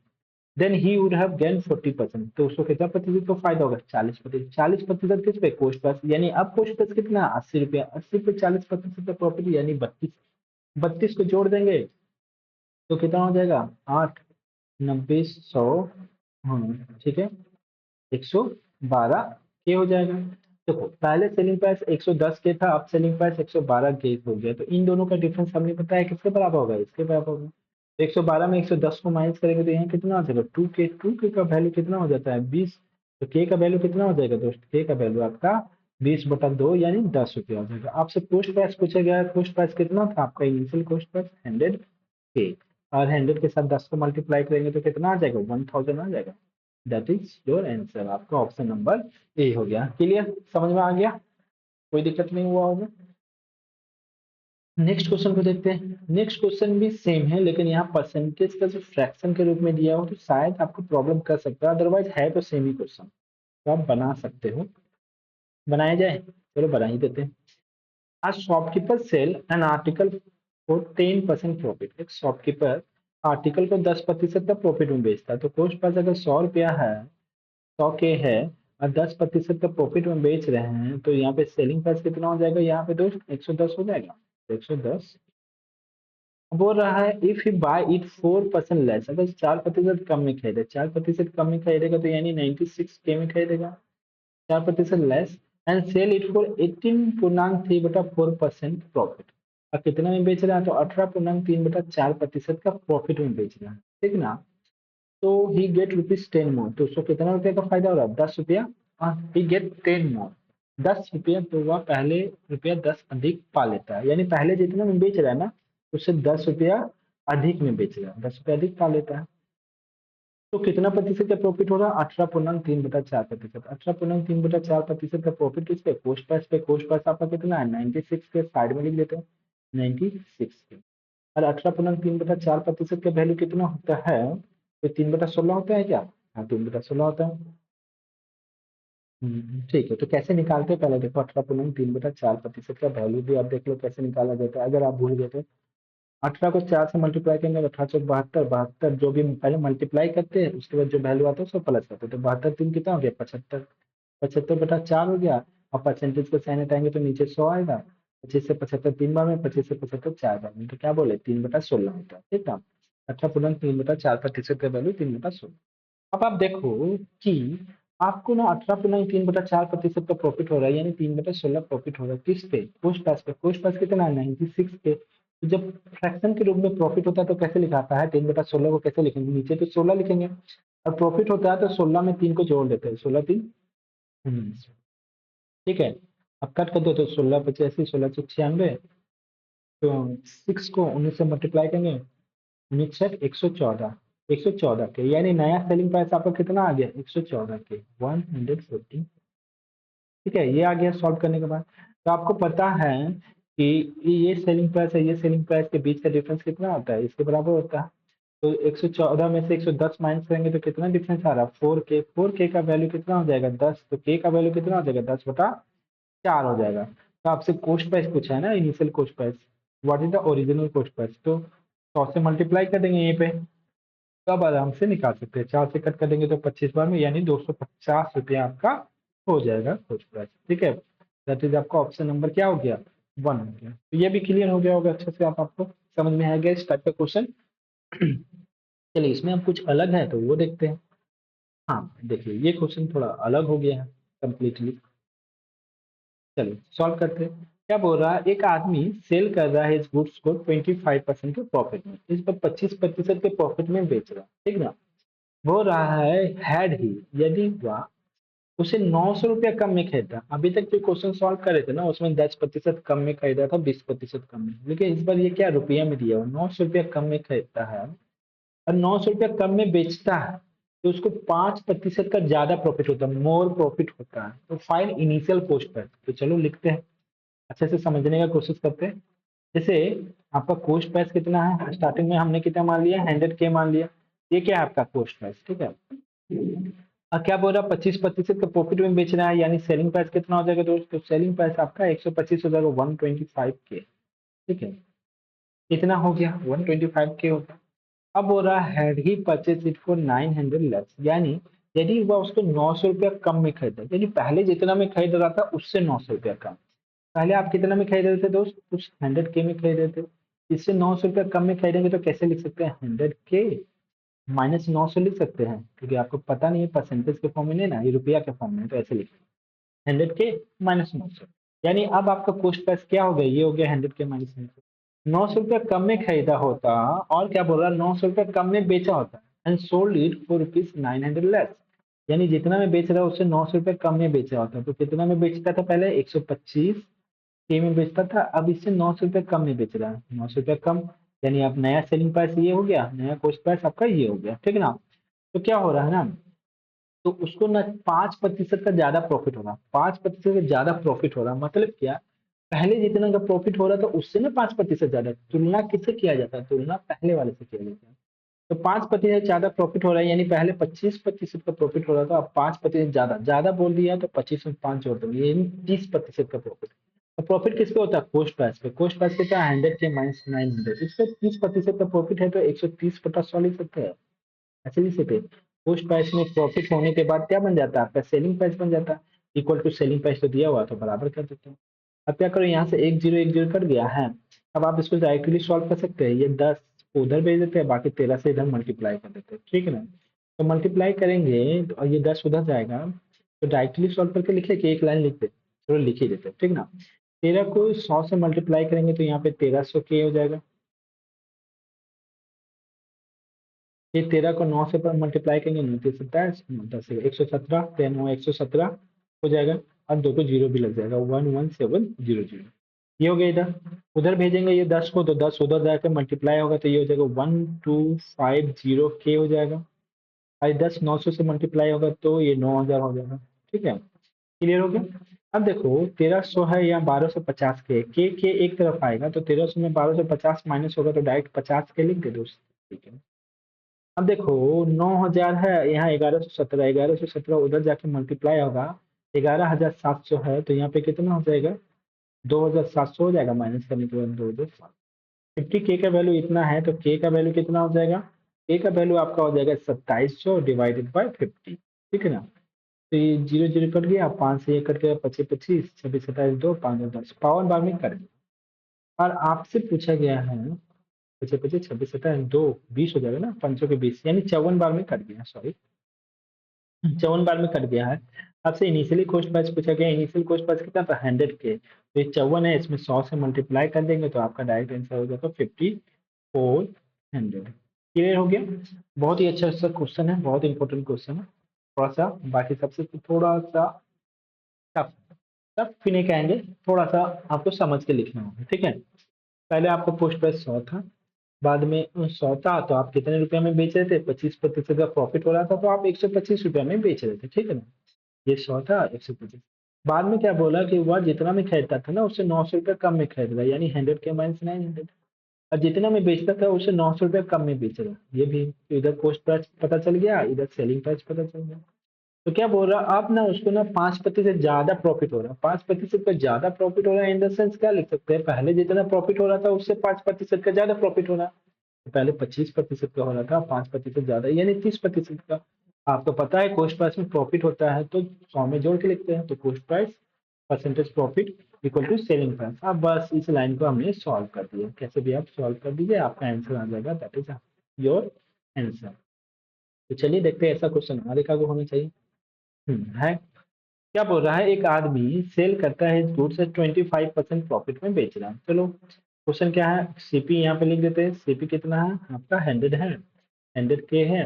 Then he would have gain 40%, तो उसको कितना प्रतिशत का फायदा होगा, 40%। 40% किस पे, कोस्ट प्राइस, यानी अब कोस्ट प्राइस कितना, 80 रुपया, 80 पे 40% का प्रॉफिट, यानी 32। 32 को जोड़ देंगे तो कितना हो जाएगा, 8, 90, 100, हाँ ठीक है, 112K हो जाएगा। देखो पहले सेलिंग प्राइस 110K था, अब सेलिंग प्राइस 112K हो गया, तो इन दोनों का डिफरेंस हमने बताया किसके बराबर होगा, इसके बराबर होगा। तो 112 में 110 को माइनस करेंगे तो यहाँ कितना हो जाएगा, 2K। 2K का वैल्यू कितना हो जाता है, 20। तो K का वैल्यू कितना हो जाएगा दोस्त, K का वैल्यू आपका 20/2, यानी 10 रुपया हो जाएगा। आपसे पोस्ट प्राइस पूछा गया है, पोस्ट प्राइस कितना था आपका, इनिशियल कोस्ट प्राइस 100K, और 100 के साथ 10 को मल्टीप्लाई करेंगे तो कितना आ जाएगा, 1000 आ जाएगा। दैट इज योर आंसर, आपका ऑप्शन नंबर ए हो गया। क्लियर, समझ में आ गया, कोई दिक्कत नहीं हुआ होगा। नेक्स्ट क्वेश्चन को देखते हैं। नेक्स्ट क्वेश्चन भी सेम है, लेकिन यहाँ परसेंटेज का जो फ्रैक्शन के रूप में दिया हो तो शायद आपको प्रॉब्लम कर सकता है, अदरवाइज है तो सेम ही क्वेश्चन, तो आप बना सकते हो। बनाया जाए, चलो बना ही देते हैं। आज shopkeeper sell an article for 10% profit. एक शॉपकीपर आर्टिकल को 10% का प्रॉफिट में बेचता है। तो कॉस्ट प्राइस अगर 100 रुपया है, 100K है, और 10% का प्रॉफिट में बेच रहे हैं, तो यहाँ पे सेलिंग प्राइस कितना हो जाएगा, यहाँ पे दोस्त 110 हो जाएगा। 110 बोल रहा है if you buy it 4% less, अगर 4% कम में खरीदे, 4% कम में खरीदेगा तो यानी 96K में खरीदेगा, 4% less, and sell it for 18.3/4% profit. और कितना में बेच रहा है तो 18.3/4% का प्रॉफिट में बेच रहा है, ठीक ना। तो ही गेट ₹10 मोर, तो उसको कितना रुपया का फायदा हो रहा है, 10 रुपया। ही गेट 10 मोर, 10 रुपया, तो वह पहले रुपया 10 अधिक पा लेता है, यानी पहले जितना में बेच रहा है ना उससे 10 रुपया अधिक में बेच रहा है, 10 रुपया अधिक पा लेता है। तो कितना प्रतिशत का प्रॉफिट हो रहा है, 18.3/4%, 18.3/4% का प्रॉफिट किस पे, कोस्ट प्राइस पे। कोस्ट प्राइस आपका कितना है, 96 के, साइड में लिख देते हैं 96 के। और 18.3/4% का वैल्यू कितना होता है, तो 3/16 होता है क्या, हाँ 3/16 होता है। ठीक है, तो कैसे निकालते हैं, पहले देखो 18.3/4% का वैल्यू भी आप देख लो कैसे निकाला जाता है, अगर आप भूल गए तो। 18 को 4 से मल्टीप्लाई करेंगे तो 18 72, जो भी पहले मल्टीप्लाई करते हैं उसके बाद जो वैल्यू आता है उसको प्लस करते हैं, तो 72 कितना हो गया, 75, 75/4 हो गया। और परसेंटेज को साइन हटाएंगे तो नीचे 100 आएगा। 25 से 75 3 बार में, 25 से 75 4 बार में, तो क्या बोले 3/16 होता है, ठीक है। 18.3/4% का वैल्यू 3/16। अब आप देखो कि आपको ना 18.3/4% का प्रॉफिट हो रहा है, यानी 3/16 प्रॉफिट हो रहा है किस पे, कोस्ट प्राइस पे। कोस्ट प्राइस कितना है, 96 पे। तो जब फ्रैक्शन के रूप में प्रॉफिट होता है तो कैसे लिखाता है, 3/16 को कैसे लिखेंगे, नीचे तो 16 लिखेंगे। और प्रॉफिट होता है तो 16 में 3 को जोड़ देते हैं, 16 3 19, ठीक है। अब कट कर दो तो 16 85, 16 96, तो 6 को 19 से मल्टीप्लाई करेंगे, 19 114, 114 के, यानी नया सेलिंग प्राइस आपका कितना आ गया, 114 के, 114, ठीक है। ये आ गया सॉल्व करने के बाद। तो आपको पता है कि ये सेलिंग प्राइस है, ये सेलिंग प्राइस के बीच का डिफरेंस कितना होता है, इसके बराबर होता है। तो 114 में से 110 माइनस करेंगे तो कितना डिफरेंस आ रहा है, 4K। 4K का वैल्यू कितना हो जाएगा, 10, तो K का वैल्यू कितना हो जाएगा, 10/4 हो जाएगा। तो आपसे कोस्ट प्राइस पूछा है ना, initial coast price, what is the original coast price, तो 100 से मल्टीप्लाई कर देंगे यहीं पे, तब आराम से निकाल सकते हैं। 4 से कट कर देंगे तो 25 बार में, यानी 250 रुपया आपका हो जाएगा कोस्ट प्राइस, ठीक है। दैट इज आपका ऑप्शन नंबर क्या हो गया, 1 हो गया। तो ये भी क्लियर हो गया होगा अच्छे से, आपको समझ में आ गया इस टाइप का क्वेश्चन। चलिए इसमें अब कुछ अलग है तो वो देखते हैं। हाँ देखिए ये क्वेश्चन थोड़ा अलग हो गया है कंप्लीटली। चलिए सॉल्व करते हैं। क्या बोल रहा है, एक आदमी सेल कर रहा है इस गुड्स को 25% के प्रॉफिट में, इस पर 25% के प्रॉफिट में बेच रहा है, ठीक ना। वो रहा है हैड ही, यदि वह उसे 900 रुपया कम में खरीदा। अभी तक जो क्वेश्चन सॉल्व करे थे ना उसमें 10% कम में खरीदा था, 20% कम में, लेकिन इस बार ये क्या रुपया में दिया हुआ, 900 रुपया कम में खरीदता है और 900 रुपया कम में बेचता है, तो उसको 5% का ज्यादा प्रॉफिट होता है, मोर प्रॉफिट होता है। तो फाइंड इनिशियल कॉस्ट पर, तो चलो लिखते हैं, अच्छे से समझने का कोशिश करते हैं। जैसे आपका कोस्ट प्राइस कितना है, स्टार्टिंग में हमने कितना मान लिया, 100K मान लिया। ये क्या है आपका कोस्ट प्राइस, ठीक है। अब क्या बोल रहा है, 25% का प्रॉफिट में बेच रहा है, यानी सेलिंग प्राइस कितना हो जाएगा दोस्तों, सेलिंग प्राइस आपका 125 हो जाएगा, 125K, ठीक है। इतना हो गया, 125K होगा। अब बोल रहा है had he purchase it for 900 less, यानी यदि वह उसको 900 रुपया कम में खरीदा, यानी पहले जितना में खरीद रहा था उससे 900 रुपया कम। पहले आप कितना में खरीद रहे थे दोस्त, कुछ 100K में खरीद रहे थे, इससे 900 रुपया कम में खरीदेंगे तो कैसे लिख सकते हैं, 100K माइनस 900 लिख सकते हैं, क्योंकि आपको पता नहीं है परसेंटेज के फॉर्म में नहीं ना, ये रुपया के फॉर्म में है, तो ऐसे लिखिए 100K माइनस 900, यानी अब आपका कोस्ट प्राइस क्या हो गया, ये हो गया 100K माइनस 900 रुपया कम में खरीदा होता, और क्या बोल रहा है, 900 रुपया कम में बेचा होता, and sold it for ₹900 less, यानी जितना में बेच रहा है उससे 900 रुपया कम में बेचा होता। तो कितना में बेचता था, पहले 125K में बेचता था, अब इससे 900 रुपया कम में बेच रहा है, 900 रुपया कम, यानी आप नया सेलिंग प्राइस ये हो गया, नया कोस्ट प्राइस आपका ये हो गया, ठीक ना। तो क्या हो रहा है ना, तो उसको ना 5% का ज्यादा प्रॉफिट होगा, 5% का ज्यादा प्रॉफिट हो रहा, मतलब क्या, पहले जितना का प्रॉफिट हो रहा था उससे ना 5% ज्यादा, तुलना किससे किया जाता है, तुलना पहले वाले से किया जाता है। तो 5% ज्यादा प्रॉफिट हो रहा है, यानी पहले 25% का प्रॉफिट हो रहा था, अब 5% ज्यादा, ज्यादा बोल दिया तो 25 में 5 जोड़ दो, ये 30% का प्रॉफिट। तो प्रॉफिट किस पे होता है, कोस्ट प्राइस पे। कोस्ट प्राइस कितना है, 100K माइनस 900, इस पे 30% का प्रॉफिट है तो 130/100 लिख सकते हैं, ऐसे लिख सकते हैं। पोस्ट प्राइस में प्रॉफिट होने के बाद क्या बन जाता है आपका, सेलिंग प्राइस बन जाता है, इक्वल टू सेलिंग प्राइस तो दिया हुआ तो बराबर कर देते हैं। अब क्या करो, यहाँ से एक जीरो कट गया है, अब आप इसको डायरेक्टली सॉल्व कर सकते हैं, ये 10 उधर भेज देते हैं, बाकी 13 से इधर मल्टीप्लाई कर देते हैं, ठीक है ना। तो मल्टीप्लाई करेंगे और ये 10 उधर जाएगा, तो डायरेक्टली सॉल्व करके लिख ले कि एक लाइन लिख दे, चलो लिख ही देते हैं, ठीक ना। 13 को 100 से मल्टीप्लाई करेंगे तो यहाँ पे 1300 के हो जाएगा। ये 13 को 9 से मल्टीप्लाई करेंगे, 9 तीन 27, 10 से 117, 10 117 हो जाएगा। और दो को जीरो भी लग जाएगा, 11700। ये हो गया इधर। उधर भेजेंगे ये 10 को, तो 10 उधर जाकर मल्टीप्लाई होगा तो ये हो जाएगा 1250 के हो जाएगा। और 10 900 से मल्टीप्लाई होगा तो ये 9000 हो जाएगा, ठीक है। क्लियर हो गया। अब देखो 1300 है या 1250 के एक तरफ आएगा, तो 1300 में 1250 माइनस होगा तो डायरेक्ट 50 के लिख दे दोस्त, ठीक है। अब देखो 9000 है, यहाँ 1117, 1117 उधर जाके मल्टीप्लाई होगा, 11700 है, तो यहाँ पे कितना हो जाएगा, 2700 हो जाएगा, माइनस करने के बाद 2700। 50 के का वैल्यू इतना है, तो के का वैल्यू कितना हो जाएगा, के का वैल्यू आपका हो जाएगा 2700 डिवाइडेड बाई 50, ठीक है ना। तो ये जीरो जीरो कट गया, 5 से ये कट गया, 25 25, 26 27 2, 5 10, पावर बार में कट गया। और आपसे पूछा गया है 25 25 26 27 2, 20 हो जाएगा ना, 500 के 20, यानी 54 बार में कट गया, सॉरी 54 बार में कट गया है। आपसे इनिशियली कॉस्ट प्राइस पूछा गया, इनिशियल कॉस्ट प्राइस कितना था, 100 के, तो ये 54 है, इसमें 100 से मल्टीप्लाई कर देंगे तो आपका डायरेक्ट आंसर हो जाएगा 5400। क्लियर हो गया। बहुत ही अच्छा सा क्वेश्चन है, बहुत इंपॉर्टेंट क्वेश्चन है, थोड़ा सा बाकी सबसे थोड़ा सा टफ, टफ भी नहीं कहेंगे, थोड़ा सा आपको समझ के लिखना होगा, ठीक है। पहले आपका पोस्ट प्राइस 100 था, बाद में 100 था तो आप कितने रुपए में बेच रहे थे, 25% का प्रॉफिट हो रहा था, तो आप 125 रुपये में बेच रहे थे, ठीक है ना। ये 100 था, 125। बाद में क्या बोला कि वह जितना में खरीदता था ना उससे 900 रुपये कम में खरीद रहा है, यानी 100 के माइनस 900, और जितना में बेचता था उससे 900 रुपये कम में बेच रहा है, ये भी। तो इधर कॉस्ट प्राइस पता चल गया, इधर सेलिंग प्राइस पता चल गया। तो क्या बोल रहा, आप ना उसको ना 5% ज्यादा प्रॉफिट हो रहा है, 5% का ज्यादा प्रॉफिट हो रहा है, इन द सेंस क्या लिख सकते हैं, पहले जितना प्रॉफिट हो रहा था उससे 5% का ज्यादा प्रॉफिट हो रहा है। तो पहले 25% का हो रहा था, 5% ज्यादा, यानी 30% का। आपको पता है कॉस्ट प्राइस में प्रॉफिट होता है तो 100 में जोड़ के लिखते हैं, तो cost price percentage profit equal to selling price. अब बस इस लाइन को हमने सॉल्व कर दिया, कैसे भी आप सॉल्व कर दीजिए, आपका आंसर आ जाएगा, दैट इज योर आंसर। तो चलिए देखते हैं ऐसा क्वेश्चन हमारे का होना चाहिए। है। क्या बोल रहा है, एक आदमी सेल करता है गुड्स से 25% प्रॉफिट में बेच रहा है। चलो क्वेश्चन क्या है, सीपी यहाँ पे लिख देते हैं, सीपी कितना है आपका, 100 है, 100 के है,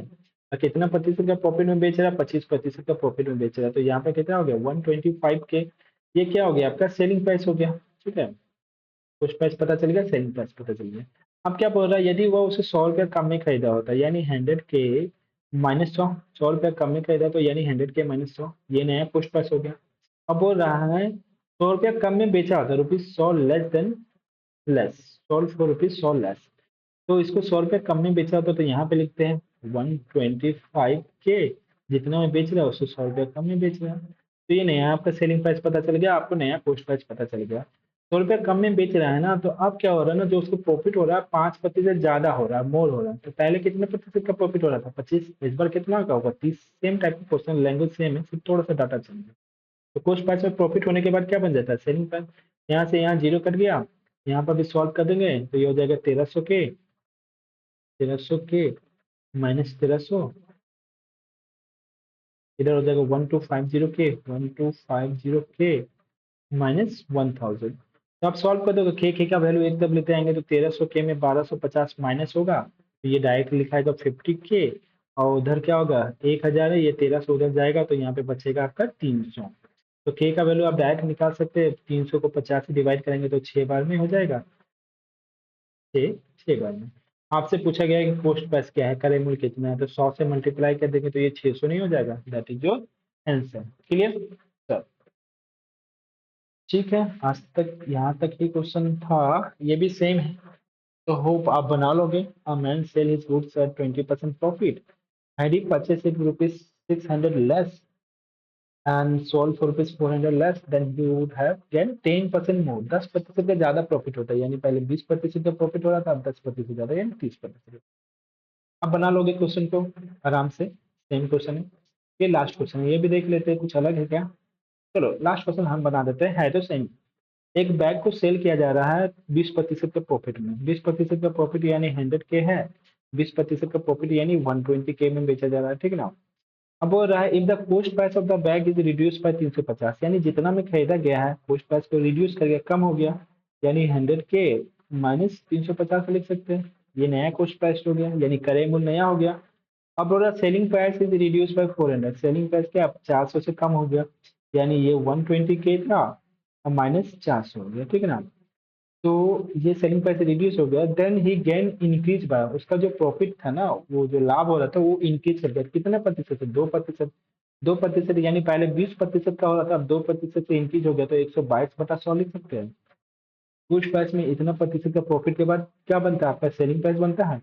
और कितना प्रतिशत का प्रॉफिट में बेच रहा है, 25% का प्रॉफिट में बेच रहा है, तो यहाँ पे कितना हो गया 125 के। ये क्या हो गया आपका सेलिंग प्राइस हो गया, ठीक है। कुछ प्राइस पता चल गया, सेलिंग प्राइस पता चल गया। अब क्या बोल रहा है, यदि वो उसे 100 रुपये कम में खरीदा होता, यानी 100 के माइनस 100, 100 रुपये कम में खरीदा तो यानी 100 के माइनस 100, ये नया पुश प्राइस हो गया। अब बोल रहा है 100 रुपया कम में बेचा होता, ₹100 less than less, 100 rupees 100 less, तो इसको 100 रुपये कम में बेचा होता तो यहाँ पे लिखते हैं 125 के, जितना में बेच रहा है उससे 100 रुपया कम में बेच रहा है, तो ये नया आपका सेलिंग प्राइस पता चल गया, आपको नया कॉस्ट प्राइस पता चल गया। 100 रुपया कम में बेच रहा है ना, तो अब क्या हो रहा है ना, जो उसको प्रॉफिट हो रहा है 5% ज्यादा हो रहा है, मोर हो रहा है। तो पहले कितने प्रतिशत का प्रॉफिट हो रहा था, 25, इस बार कितना का होगा 30। सेम टाइप का क्वेश्चन, लैंग्वेज सेम है, सिर्फ थोड़ा सा डाटा चेंज है। तो कॉस्ट प्राइस में प्रॉफिट होने के बाद क्या बन जाता है, सेलिंग प्राइस। यहाँ से यहाँ जीरो कट गया, यहाँ पर भी सॉल्व कर देंगे तो ये हो जाएगा 1300 के, 1300 के माइनस 1300, इधर हो जाएगा 1250 के, 1250 के माइनस 1000। तो आप सॉल्व कर दोगे, के का वैल्यू एक तरफ लेते आएंगे तो 1300 के में 1250 माइनस होगा, तो ये डायरेक्ट लिखाएगा 50 के, और उधर क्या होगा 1000 है, ये 1300 उधर जाएगा तो यहाँ पे बचेगा आपका 300। तो के का वैल्यू आप डायरेक्ट निकाल सकते हैं, 300 को 50 से डिवाइड करेंगे तो 6 बार में हो जाएगा, 6 बार में। आपसे पूछा गया है कि पोस्ट प्राइस क्या है, करे मूल्य कितना है, तो 100 से मल्टीप्लाई कर देंगे तो ये 600 नहीं हो जाएगा, that is your answer. Clear sir, ठीक है। आज तक यहाँ तक ही क्वेश्चन था, ये भी सेम है, तो होप आप बना लोगे। A man cell his goods eight 20% profit, had he purchased it ₹600 less and sold for ₹400 less, then he would have gained 10% more। 10% का ज्यादा प्रॉफिट होता है, यानी पहले 20% का प्रॉफिट हो रहा था, अब 10% ज्यादा, यानी 30%। अब बना लोगे क्वेश्चन को आराम से, सेम क्वेश्चन है। ये लास्ट क्वेश्चन है, ये भी देख लेते हैं कुछ अलग है क्या। चलो लास्ट क्वेश्चन हम बना देते हैं, है तो सेम। एक बैग को सेल किया जा रहा है 20% के प्रॉफिट में। 20% का प्रॉफिट यानी 100K है, 20% का प्रॉफिट यानी 120K में बेचा जा रहा है, ठीक है ना। अब बोल रहा है if the cost price of the bag is reduce by 350, यानी जितना में खरीदा गया है कॉस्ट प्राइस को रिड्यूस कर गया, कम हो गया, यानी 100K माइनस 350 लिख सकते हैं। ये नया कॉस्ट प्राइस हो गया, यानी क्रय मूल्य नया हो गया। अब बोल रहा selling price is reduce by 400, selling price क्या 400 से कम हो गया, यानी ये 120K था अब माइनस 400 हो गया, ठीक है ना। तो ये सेलिंग प्राइस रिड्यूस हो गया, then he gain increase by, उसका जो प्रॉफिट था ना, वो जो लाभ हो रहा था वो इंक्रीज कर गया, कितना प्रतिशत से 2%। 2% यानी पहले 20% का हो रहा था, अब 2% से इंक्रीज हो गया, तो 122/100 लिख सकते हैं। कुछ प्राइस में इतना प्रतिशत का प्रॉफिट के बाद क्या बनता है, आपका सेलिंग प्राइस बनता है।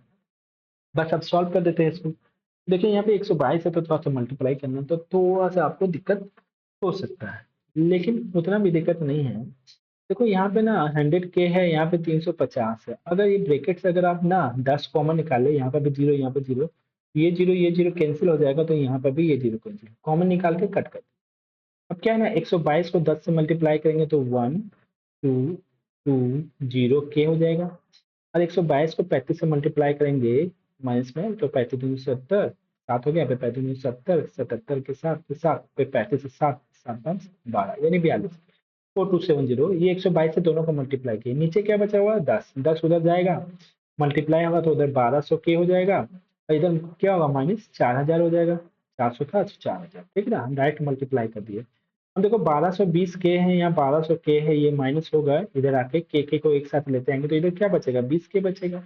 बस अब सॉल्व कर देते हैं इसको। देखिए यहाँ पे 122 है तो थोड़ा सा मल्टीप्लाई करना, तो थोड़ा सा आपको दिक्कत हो सकता है, लेकिन उतना भी दिक्कत नहीं है। देखो यहाँ पे ना 100K है, यहाँ पे 350 है। अगर ये ब्रैकेट से अगर आप ना 10 कॉमन निकाले, यहाँ पर भी जीरो, यहाँ पे जीरो, ये जीरो कैंसिल हो जाएगा, तो यहाँ पर भी ये जीरो कैंसिल, कॉमन निकाल के कट कर। अब क्या है ना 122 को 10 से मल्टीप्लाई करेंगे तो 1 2 2 0K हो जाएगा। और 122 को 35 से मल्टीप्लाई करेंगे माइनस में, तो 35×2 = 70, 7 हो गया, 35×70, 77 के साथ 35 से 7, 7×5 = 12, यानी 42, 4270। ये 122 से दोनों को मल्टीप्लाई किए, नीचे क्या बचा हुआ 10, 10 उधर जाएगा, मल्टीप्लाई होगा तो उधर 1200K हो जाएगा, और इधर क्या होगा माइनस 4000 हो जाएगा, 400 था 4000, ठीक है ना, डायरेक्ट मल्टीप्लाई कर दिए। अब देखो 1220K है, यहाँ 1200K है, ये माइनस होगा, इधर आके के को एक साथ लेते आएंगे, तो इधर क्या बचेगा 20K बचेगा।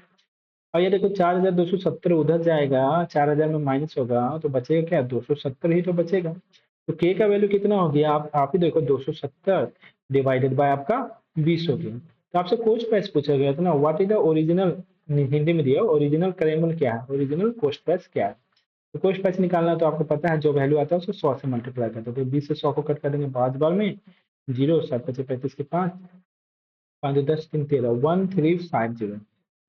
और ये देखो 4270 उधर जाएगा, 4000 में माइनस होगा, तो बचेगा क्या 270 ही तो बचेगा। तो के का वैल्यू कितना हो गया, आप ही देखो 270 डिवाइडेड बाय आपका 20 हो गया। तो आपसे कॉस्ट प्राइस पूछा गया था ना, what is the original, Hindi में दिया ओरिजिनल क्रेमल क्या है, ओरिजिनल कॉस्ट प्राइस क्या है। तो कॉस्ट प्राइस निकालना तो आपको पता है, जो वैल्यू आता है उसको 100 से मल्टीप्लाई करते हैं, तो 20 से 100 को कट कर देंगे 5 बार में, जीरो 7 5 35 के 5, 5 10 3 13, 1350।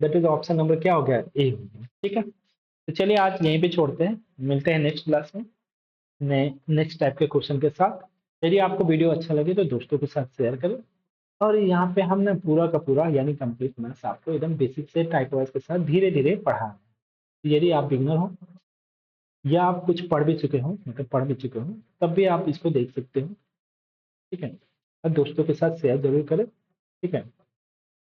दैट इज ऑप्शन नंबर क्या हो गया ए हो गया, ठीक है। तो चलिए आज यहीं पे छोड़ते हैं, मिलते हैं नेक्स्ट क्लास में नए नेक्स्ट टाइप के क्वेश्चन के साथ। यदि आपको वीडियो अच्छा लगे तो दोस्तों के साथ शेयर करें। और यहाँ पे हमने पूरा का पूरा यानी कंप्लीट मैथ्स आपको एकदम बेसिक से टाइप वाइज के साथ धीरे धीरे पढ़ा है। यदि आप बिगनर हो या आप कुछ पढ़ भी चुके हो, मतलब पढ़ भी चुके हो, तब भी आप इसको देख सकते हो, ठीक है। और दोस्तों के साथ शेयर जरूर करें, ठीक है।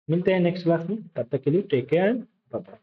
मिलते हैं नेक्स्ट क्लास में, तब तक के लिए take care and bye bye.